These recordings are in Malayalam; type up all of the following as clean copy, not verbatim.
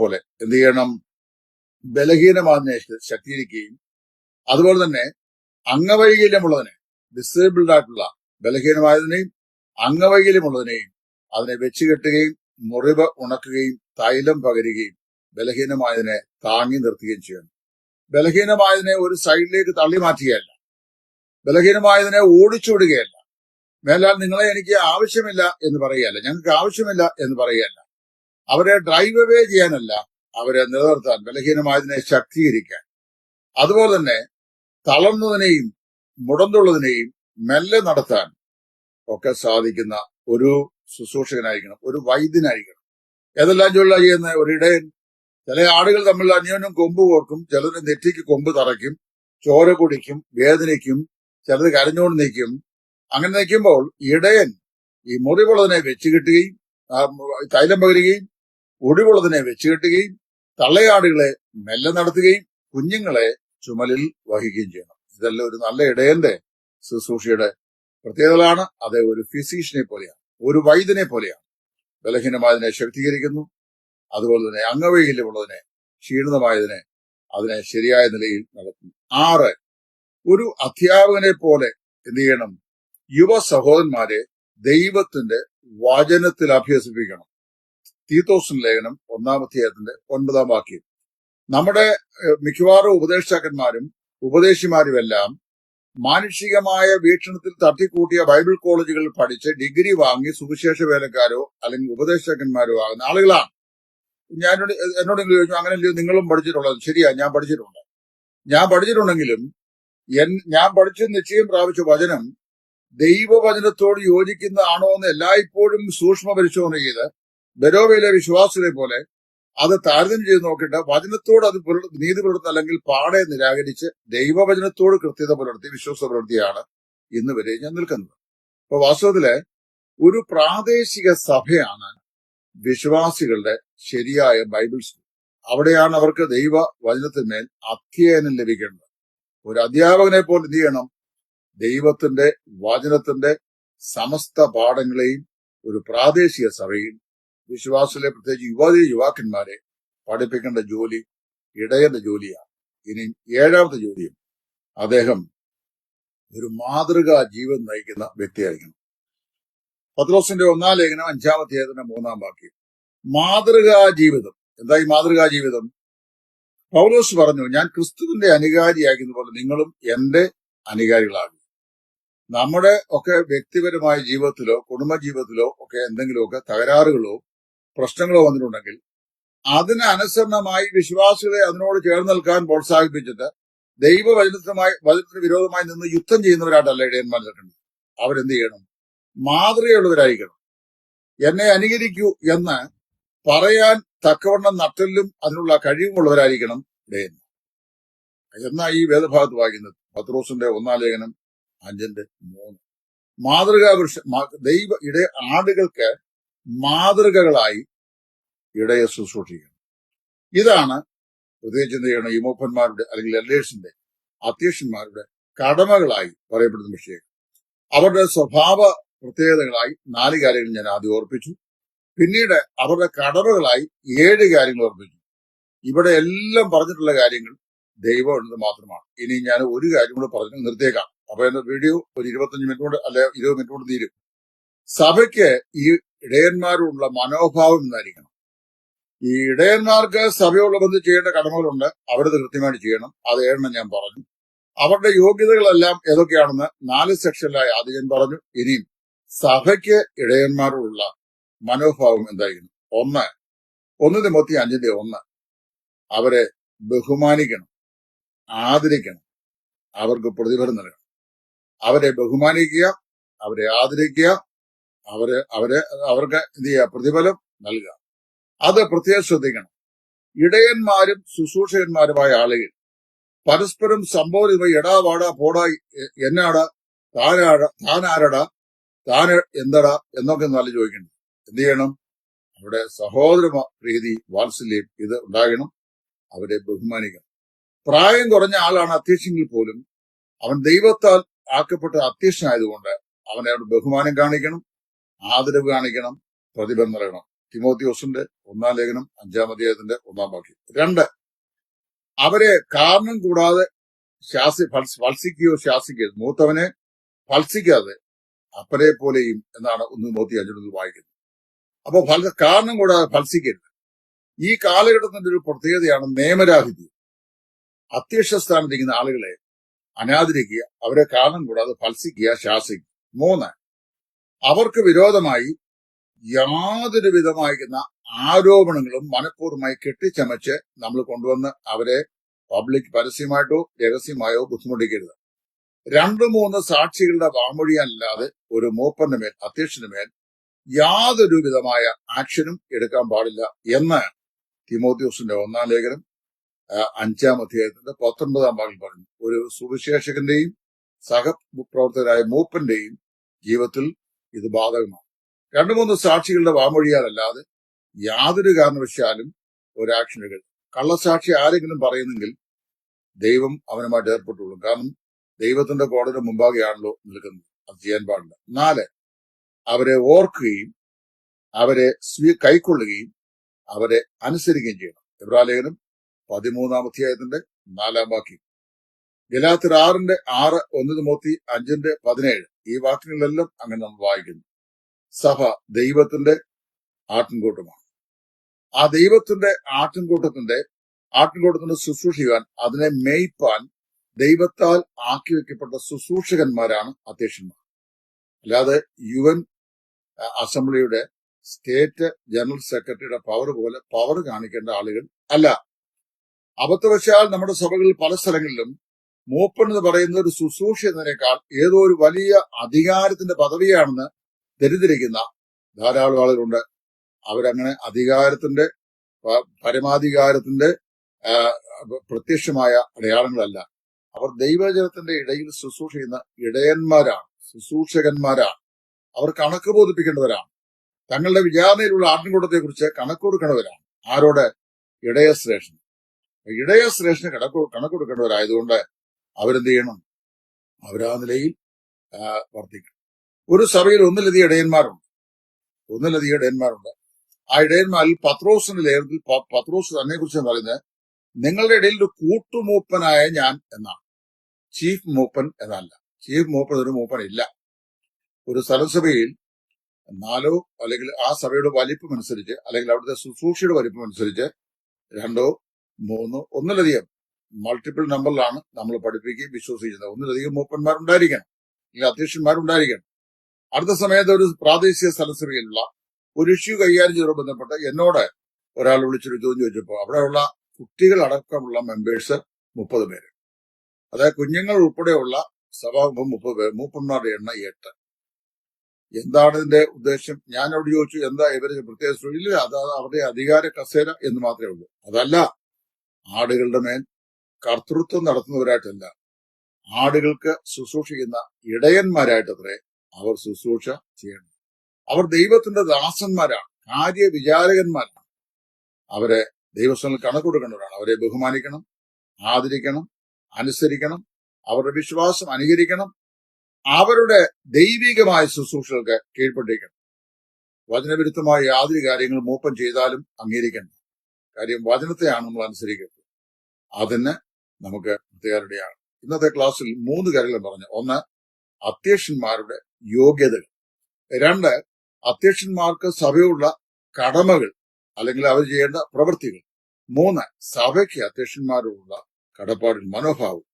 പോലെ എന്ത് ചെയ്യണം? ബലഹീനമാതിനെ ശക്തീകരിക്കുകയും അതുപോലെ തന്നെ അംഗവൈകല്യമുള്ളതിനെ, ഡിസേബിൾഡ് ആയിട്ടുള്ള ബലഹീനമായതിനെയും അംഗവൈകല്യമുള്ളതിനെയും അതിനെ വെച്ചുകെട്ടുകയും മുറിവ് ഉണക്കുകയും തൈലം പകരുകയും ബലഹീനമായതിനെ താങ്ങി നിർത്തുകയും ചെയ്യണം. ബലഹീനമായതിനെ ഒരു സൈഡിലേക്ക് തള്ളി മാറ്റുകയല്ല, ബലഹീനമായതിനെ ഓടിച്ചുവിടുകയല്ല, മേലാൽ നിങ്ങളെ എനിക്ക് ആവശ്യമില്ല എന്ന് പറയുകയല്ല, ഞങ്ങൾക്ക് ആവശ്യമില്ല എന്ന് പറയുകയല്ല. അവരെ ഡ്രൈവ് അവേ ചെയ്യാനല്ല, അവരെ നിലനിർത്താൻ, ബലഹീനമായതിനെ ശക്തീകരിക്കാൻ, അതുപോലെ തന്നെ തളർന്നതിനെയും മുടന്തുള്ളതിനെയും മെല്ലെ നടത്താൻ ഒക്കെ സാധിക്കുന്ന ഒരു ശുശ്രൂഷകനായിരിക്കണം, ഒരു വൈദ്യനായിരിക്കണം. ഏതെല്ലാം ജോലിയാ ചെയ്യുന്ന ഒരു ഇടയൻ? ചില ആടുകൾ തമ്മിൽ അന്യോന്യം കൊമ്പ് കോർക്കും, ചിലര് നെറ്റിക്ക് കൊമ്പ് തറയ്ക്കും, ചോര കുടിക്കും, വേദനിക്കും, ചിലത് കരഞ്ഞോണ്ട് നിൽക്കും. അങ്ങനെ നിൽക്കുമ്പോൾ ഇടയൻ ഈ മുറിവുള്ളതിനെ വെച്ചുകെട്ടുകയും തൈലം പകരുകയും ഒടിവുള്ളതിനെ വെച്ചുകെട്ടുകയും തള്ളയാടുകളെ മെല്ലെ നടത്തുകയും കുഞ്ഞുങ്ങളെ ചുമലിൽ വഹിക്കുകയും ചെയ്യണം. ഇതെല്ലാം ഒരു നല്ല ഇടയന്റെ ശുശ്രൂഷയുടെ പ്രത്യേകതകളാണ്. അത് ഒരു ഫിസീഷ്യനെ പോലെയാണ്, ഒരു വൈദ്യനെ പോലെയാണ്. ബലഹീനമായതിനെ ശക്തീകരിക്കുന്നു, അതുപോലെ തന്നെ അംഗവൈകല്യമുള്ളതിനെ, ക്ഷീണിതമായതിനെ അതിനെ ശരിയായ നിലയിൽ നടത്തുന്നു. 6, ഒരു അധ്യാപകനെ പോലെ എന്ത് ചെയ്യണം? യുവ സഹോദരന്മാരെ ദൈവത്തിന്റെ വചനത്തിൽ അഭ്യസിപ്പിക്കണം. തീത്തോസിന്റെ ലേഖനം 1-ാം അധ്യായത്തിന്റെ 9-ാം വാക്യം. നമ്മുടെ മിക്കവാറും ഉപദേഷ്ടാക്കന്മാരും ഉപദേശിമാരുമെല്ലാം മാനുഷികമായ വീക്ഷണത്തിൽ തട്ടിക്കൂട്ടിയ ബൈബിൾ കോളേജുകളിൽ പഠിച്ച് ഡിഗ്രി വാങ്ങി സുവിശേഷ വേലക്കാരോ അല്ലെങ്കിൽ ഉപദേഷ്ടാക്കന്മാരോ ആകുന്ന ആളുകളാണ്. എന്നോട് ചോദിച്ചു, അങ്ങനെയല്ലോ നിങ്ങളും പഠിച്ചിട്ടുള്ളത്? ശരിയാ, ഞാൻ പഠിച്ചിട്ടുണ്ട്. ഞാൻ പഠിച്ചിട്ടുണ്ടെങ്കിലും ഞാൻ പഠിച്ച് നിശ്ചയം പ്രാപിച്ച വചനം ദൈവവചനത്തോട് യോജിക്കുന്നതാണോ എന്ന് എല്ലായ്പ്പോഴും സൂക്ഷ്മ പരിശോധന ചെയ്ത് ബെരോവയിലെ വിശ്വാസികളെ പോലെ അത് താരതമ്യം ചെയ്ത് നോക്കിയിട്ട് വചനത്തോട് അത് നീതി പുലർത്തുന്ന അല്ലെങ്കിൽ പാടെ നിരാകരിച്ച് ദൈവവചനത്തോട് കൃത്യത പുലർത്തി വിശ്വാസ പുലർത്തിയാണ് ഇന്ന് വരെ ഞാൻ നിൽക്കുന്നത്. അപ്പൊ വാസ്തവത്തില് ഒരു പ്രാദേശിക സഭയാണ് വിശ്വാസികളുടെ ശരിയായ ബൈബിൾ സ്കൂൾ. അവിടെയാണ് അവർക്ക് ദൈവ വചനത്തിന്മേൽ അധ്യയനം ലഭിക്കേണ്ടത്. ഒരു അധ്യാപകനെ പോലെ എന്ത് ചെയ്യണം? ദൈവത്തിന്റെ വചനത്തിന്റെ സമസ്ത പാഠങ്ങളെയും ഒരു പ്രാദേശിക സഭയിൽ വിശ്വാസികളെ, പ്രത്യേകിച്ച് യുവാക്കന്മാരെ പഠിപ്പിക്കേണ്ട ജോലി ഇടയന്റെ ജോലിയാണ്. ഇനി 7-ാമത്തെ ജോലിയും അദ്ദേഹം ഒരു മാതൃകാ ജീവിതം നയിക്കുന്ന വ്യക്തിയായിരിക്കണം. പത്രോസിന്റെ 1-ാം ലേഖനം 5-ാം അധ്യായത്തിന്റെ 3-ാം വാക്യം. മാതൃകാ ജീവിതം. എന്താ ഈ മാതൃകാ ജീവിതം? പൗലോസ് പറഞ്ഞു, ഞാൻ ക്രിസ്തുവിന്റെ അനുകാരിയാകുന്ന പോലെ നിങ്ങളും എന്റെ അനുകാരികളാകും. നമ്മുടെ ഒക്കെ വ്യക്തിപരമായ ജീവിതത്തിലോ കുടുംബജീവിതത്തിലോ ഒക്കെ എന്തെങ്കിലുമൊക്കെ തകരാറുകളോ പ്രശ്നങ്ങളോ വന്നിട്ടുണ്ടെങ്കിൽ അതിനനുസരണമായി വിശ്വാസികളെ അതിനോട് ചേർന്ന് നിൽക്കാൻ പ്രോത്സാഹിപ്പിച്ചിട്ട് വചനത്തിന് വിരോധമായി നിന്ന് യുദ്ധം ചെയ്യുന്നവരായിട്ടല്ല ഇടയന്മാർ നിൽക്കേണ്ടത്. അവരെന്ത് ചെയ്യണം? മാതൃകയുള്ളവരായിരിക്കണം. എന്നെ അനുകരിക്കൂ എന്ന് പറയാൻ തക്കവണ്ണം നട്ടലും അതിനുള്ള കഴിവുമുള്ളവരായിരിക്കണം ഇടയന്മാർ. എന്നാ ഈ വേദഭാഗത്ത് വായിക്കുന്നത് പത്രോസിന്റെ 1-ാം ലേഖനം 5:3. മാതൃകാ ആടുകൾക്ക് മാതൃകകളായി ഇടയെ ശുശ്രൂഷിക്കണം. ഇതാണ് പ്രത്യേകിച്ച് എന്ത് ചെയ്യണം? ഈ മൂപ്പന്മാരുടെ അല്ലെങ്കിൽ എൽഡേഴ്സിന്റെ, അധ്യക്ഷന്മാരുടെ കടമകളായി പറയപ്പെടുന്ന വിഷയം. അവരുടെ സ്വഭാവ പ്രത്യേകതകളായി 4 കാര്യങ്ങൾ ഞാൻ ആദ്യം ഓർപ്പിച്ചു. പിന്നീട് അവരുടെ കടമകളായി 7 കാര്യങ്ങൾ ഓർപ്പിച്ചു. ഇവിടെ എല്ലാം പറഞ്ഞിട്ടുള്ള കാര്യങ്ങൾ ദൈവം ഉള്ളത് മാത്രമാണ്. ഇനി ഞാൻ ഒരു കാര്യം കൂടെ പറഞ്ഞു നിർത്തിയേക്കാം. അപ്പൊ എന്റെ വീഡിയോ ഒരു 25 മിനിറ്റ് കൊണ്ട് അല്ലെ 20 മിനിറ്റ് കൊണ്ട് തീരും. സഭയ്ക്ക് ഈ ഇടയന്മാരോടുള്ള മനോഭാവം എന്നായിരിക്കണം. ഈ ഇടയന്മാർക്ക് സഭയോട് ബന്ധം ചെയ്യേണ്ട കടമകളുണ്ട്, അവരത് കൃത്യമായിട്ട് ചെയ്യണം. അത് 7 ഞാൻ പറഞ്ഞു. അവരുടെ യോഗ്യതകളെല്ലാം ഏതൊക്കെയാണെന്ന് 4 സെക്ഷനിലായി ആദ്യം ഞാൻ പറഞ്ഞു. ഇനിയും സഭയ്ക്ക് ഇടയന്മാരോടുള്ള മനോഭാവം എന്തായിരിക്കണം? 1 തിമോത്തി 5:1. അവരെ ബഹുമാനിക്കണം, ആദരിക്കണം, അവർക്ക് പ്രതിഫലം നൽകണം. അവരെ ബഹുമാനിക്കുക, അവരെ ആദരിക്കുക, അവർക്ക് എന്ത് ചെയ്യുക? പ്രതിഫലം നൽകുക. അത് പ്രത്യേകം ശ്രദ്ധിക്കണം. ഇടയന്മാരും ശുശ്രൂഷകന്മാരുമായ ആളുകൾ പരസ്പരം സംബോധിതമായി എടാ വാടാ പോടാ, എന്നാടാ, താനാരടാ, താൻ എന്തടാ എന്നൊക്കെ നല്ല ചോദിക്കണം. എന്ത് ചെയ്യണം? അവിടെ സഹോദര പ്രീതി, വാത്സല്യം ഇത് ഉണ്ടാകണം. അവരെ ബഹുമാനിക്കണം. പ്രായം കുറഞ്ഞ ആളാണ് അധ്യക്ഷനെങ്കിൽ പോലും അവൻ ദൈവത്താൽ ആക്കപ്പെട്ട അധ്യക്ഷനായതുകൊണ്ട് അവനെ ബഹുമാനം കാണിക്കണം, ആദരവ് കാണിക്കണം, പ്രതിഫലം നൽകണം. തിമോത്തിയോസിന്റെ 1-ാം ലേഖനം 5-ാം അധ്യായത്തിന്റെ 1-ാം വാക്യം. 2, അവരെ കാരണം കൂടാതെ ഫത്സിക്കുകയോ ശാസിക്കരുത്. മൂത്തവനെ ഫത്സിക്കാതെ അപ്പനെ പോലെയും എന്നാണ് 1 തിമോത്തി 5 വായിക്കുന്നത്. അപ്പോ കാരണം കൂടാതെ ഫത്സിക്കരുത്. ഈ കാലഘട്ടത്തിന്റെ ഒരു പ്രത്യേകതയാണ് നിയമരാഹിത്യം. അധ്യക്ഷ സ്ഥാനത്തിരിക്കുന്ന ആളുകളെ അനാദരിക്കുക, അവരെ കാരണം കൂടാതെ ഫത്സിക്കുക, ശാസിക്കുക. 3, അവർക്ക് വിരോധമായി യാതൊരു വിധമായിരിക്കുന്ന ആരോപണങ്ങളും മനഃപൂർവ്വമായി കെട്ടിച്ചമച്ച് നമ്മൾ കൊണ്ടുവന്ന് അവരെ പരസ്യമായിട്ടോ രഹസ്യമായോ ബുദ്ധിമുട്ടിക്കരുത്. 2-3 സാക്ഷികളുടെ വാമൊഴിയല്ലാതെ ഒരു മൂപ്പന്റെ മേൽ, അധ്യക്ഷന് മേൽ യാതൊരു വിധമായ ആക്ഷനും എടുക്കാൻ പാടില്ല എന്ന് തിമോത്തിയോസിന്റെ 1-ാം ലേഖനം 5-ാം അധ്യായത്തിന്റെ 19-ാം വാക്യം പറഞ്ഞു. ഒരു സുവിശേഷകന്റെയും സഹപ്രവർത്തകരായ മൂപ്പന്റെയും ജീവിതത്തിൽ ഇത് ബാധകമാണ്. 2-3 സാക്ഷികളുടെ വാമൊഴിയാലല്ലാതെ യാതൊരു കാരണവശാലും ഒരു ആക്ഷൻ എടുക്കരുത്. കള്ളസാക്ഷി ആരെങ്കിലും പറയുന്നെങ്കിൽ ദൈവം അവനുമായിട്ട് ഏർപ്പെട്ടുള്ളൂ. കാരണം ദൈവത്തിന്റെ കോടതിയുടെ മുമ്പാകെയാണല്ലോ നിൽക്കുന്നത്. അത് ചെയ്യാൻ പാടില്ല. 4, അവരെ ഓർക്കുകയും അവരെ കൈക്കൊള്ളുകയും അവരെ അനുസരിക്കുകയും ചെയ്യണം. എബ്രായലേഖനം 13-ാം അധ്യായത്തിന്റെ 4-ാം വാക്യം. ഗലാത്യർ 6:6, 1 തിമോത്തി 5:17 ഈ വാക്യങ്ങളിലെല്ലാം അങ്ങനെ നമ്മൾ വായിക്കുന്നു. സഭ ദൈവത്തിന്റെ ആട്ടിൻകൂട്ടമാണ്. ആ ദൈവത്തിന്റെ ആട്ടിൻകൂട്ടത്തിന്റെ ശുശ്രൂഷിക്കാൻ, അതിനെ മേയ്പാൻ ദൈവത്താൽ ആക്കി വെക്കപ്പെട്ട ശുശ്രൂഷകന്മാരാണ് അധ്യക്ഷന്മാർ. അല്ലാതെ UN അസംബ്ലിയുടെ സ്റ്റേറ്റ് ജനറൽ സെക്രട്ടറിയുടെ പവർ കാണിക്കേണ്ട ആളുകൾ അല്ല. അബദ്ധവശാൽ നമ്മുടെ സഭകളിൽ പല സ്ഥലങ്ങളിലും മൂപ്പൻ എന്ന് പറയുന്ന ഒരു ശുശ്രൂഷ എന്നതിനേക്കാൾ ഏതോ ഒരു വലിയ അധികാരത്തിന്റെ പദവിയാണെന്ന് തെറ്റിദ്ധരിക്കുന്ന ധാരാളം ആളുകളുണ്ട്. അവരങ്ങനെ അധികാരത്തിന്റെ പരമാധികാരത്തിന്റെ പ്രത്യക്ഷമായ അടയാളങ്ങളല്ല. അവർ ദൈവജനത്തിന്റെ ഇടയിൽ ശുശ്രൂഷ ചെയ്യുന്ന ഇടയന്മാരാണ്, ശുശ്രൂഷകന്മാരാണ്. അവർ കണക്ക് ബോധിപ്പിക്കേണ്ടവരാണ്. തങ്ങളുടെ വിചാരണയിലുള്ള ആട്ടിൻകൂട്ടത്തെ കുറിച്ച് കണക്ക് കൊടുക്കേണ്ടവരാണ്. ആരോട്? ഇടയശ്രേഷ്ഠൻ. ഇടയശ്രേഷ്ഠന് കണക്ക് കൊടുക്കേണ്ടവരായതുകൊണ്ട് അവരെന്ത് ചെയ്യണം? അവരാ നിലയിൽ വർദ്ധിക്കണം. ഒരു സഭയിൽ ഒന്നിലധികം ഇടയന്മാരുണ്ട്. ആ ഇടയന്മാരിൽ പത്രോസിന്റെ ലേഖനത്തിൽ പത്രോസ് തന്നെ കുറിച്ച് പറയുന്നത്, നിങ്ങളുടെ ഇടയിൽ ഒരു കൂട്ടുമൂപ്പനായ ഞാൻ എന്നാണ്. ചീഫ് മൂപ്പൻ എന്നല്ല. ചീഫ് മൂപ്പൻ ഒരു മൂപ്പൻ ഇല്ല. ഒരു സ്ഥലസഭയിൽ 4 അല്ലെങ്കിൽ ആ സഭയുടെ വലിപ്പം അനുസരിച്ച്, അല്ലെങ്കിൽ അവിടുത്തെ ശുശ്രൂഷയുടെ വലിപ്പം അനുസരിച്ച് 2, 3 ഒന്നിലധികം മൾട്ടിപ്പിൾ നമ്പറിലാണ് നമ്മൾ പഠിപ്പിക്കുകയും വിശ്വസിക്കുന്നത്. ഒന്നിലധികം മൂപ്പന്മാരുണ്ടായിരിക്കണം, അല്ലെങ്കിൽ അധ്യക്ഷന്മാരുണ്ടായിരിക്കണം. അടുത്ത സമയത്ത് ഒരു പ്രാദേശിക സ്ഥലസഭയിലുള്ള ഒരു ഇഷ്യൂ കൈകാര്യം ചെയ്തോട് ബന്ധപ്പെട്ട് എന്നോട് ഒരാൾ വിളിച്ചൊരു ചോദ്യം ചോദിച്ചപ്പോൾ അവിടെയുള്ള കുട്ടികൾ അടക്കമുള്ള മെമ്പേഴ്സ് 30 പേര്, അതായത് കുഞ്ഞുങ്ങൾ ഉൾപ്പെടെയുള്ള സഭാംഗം 30 പേര്, മൂപ്പന്മാരുടെ എണ്ണം 8. എന്താണ് ഇതിന്റെ ഉദ്ദേശം? ഞാൻ അവിടെ ചോദിച്ചു, എന്താ ഇവര് പ്രത്യേക ഇല്ല, അത് അവരുടെ അധികാര കസേര എന്ന് മാത്രമേ ഉള്ളൂ. അതല്ല, ആടുകളുടെ മേൽ കർത്തൃത്വം നടത്തുന്നവരായിട്ടല്ല, ആടുകൾക്ക് ശുശ്രൂഷിക്കുന്ന ഇടയന്മാരായിട്ടത്രേ അവർ ശുശ്രൂഷ ചെയ്യണം. അവർ ദൈവത്തിന്റെ ദാസന്മാരാണ്, കാര്യവിചാരകന്മാരാണ്. അവരെ ദൈവസ്ഥനിൽ കണക്ക് കൊടുക്കേണ്ടവരാണ്. അവരെ ബഹുമാനിക്കണം, ആദരിക്കണം, അനുസരിക്കണം, അവരുടെ വിശ്വാസം അനുകരിക്കണം, അവരുടെ ദൈവികമായ ശുശ്രൂഷകൾക്ക് കീഴ്പ്പെട്ടിരിക്കണം. വചനവിരുദ്ധമായ യാതൊരു കാര്യങ്ങളും മൂപ്പൻ ചെയ്താലും അംഗീകരിക്കണം. കാര്യം വചനത്തെയാണ് നമ്മൾ അനുസരിക്കുന്നത്. അതിന് നമുക്ക് പ്രത്യേകതയാണ്. ഇന്നത്തെ ക്ലാസ്സിൽ 3 കാര്യങ്ങൾ പറഞ്ഞു. 1, അധ്യക്ഷന്മാരുടെ യോഗ്യതകൾ. 2, അധ്യക്ഷന്മാർക്ക് സഭയുള്ള കടമകൾ അല്ലെങ്കിൽ അവർ ചെയ്യേണ്ട പ്രവൃത്തികൾ. 3, സഭയ്ക്ക് അധ്യക്ഷന്മാരോടുള്ള കടപ്പാടിൽ മനോഭാവം.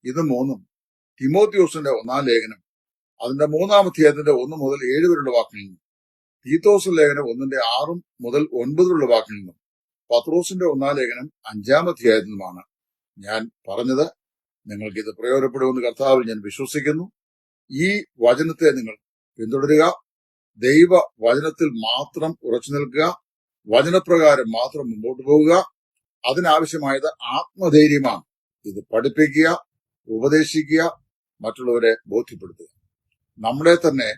ഇത് 3 തിമോത്തിയോസിന്റെ 1-ാം ലേഖനം അതിന്റെ 3-ാം അധ്യായത്തിന്റെ 1 മുതൽ 7 വരെയുള്ള വാക്കിൽ നിന്നും, തീത്തോസ് ലേഖനം 1-ന്റെ 6 മുതൽ 9 വരെയുള്ള വാക്കിൽ നിന്നും, പത്രോസിന്റെ 1-ാം ലേഖനം 5-ാം അധ്യായത്തിൽ നിന്നുമാണ് ഞാൻ പറഞ്ഞത്. നിങ്ങൾക്ക് ഇത് പ്രയോജനപ്പെടുമെന്ന് കർത്താവിൽ ഞാൻ വിശ്വസിക്കുന്നു. ഈ വചനത്തെ നിങ്ങൾ പിന്തുടരുക. ദൈവ വചനത്തിൽ മാത്രം ഉറച്ചു നിൽക്കുക. വചനപ്രകാരം മാത്രം മുമ്പോട്ട് പോവുക. അതിനാവശ്യമായത് ആത്മധൈര്യമാണ്. ഇത് പഠിപ്പിക്കുക, ഉപദേശിക്കുക, മറ്റുള്ളവരെ ബോധ്യപ്പെടുത്തുക. നമ്മളെ തന്നെ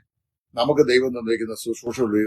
നമുക്ക് ദൈവം തന്നിരിക്കുന്ന ശുശ്രൂഷയുടെ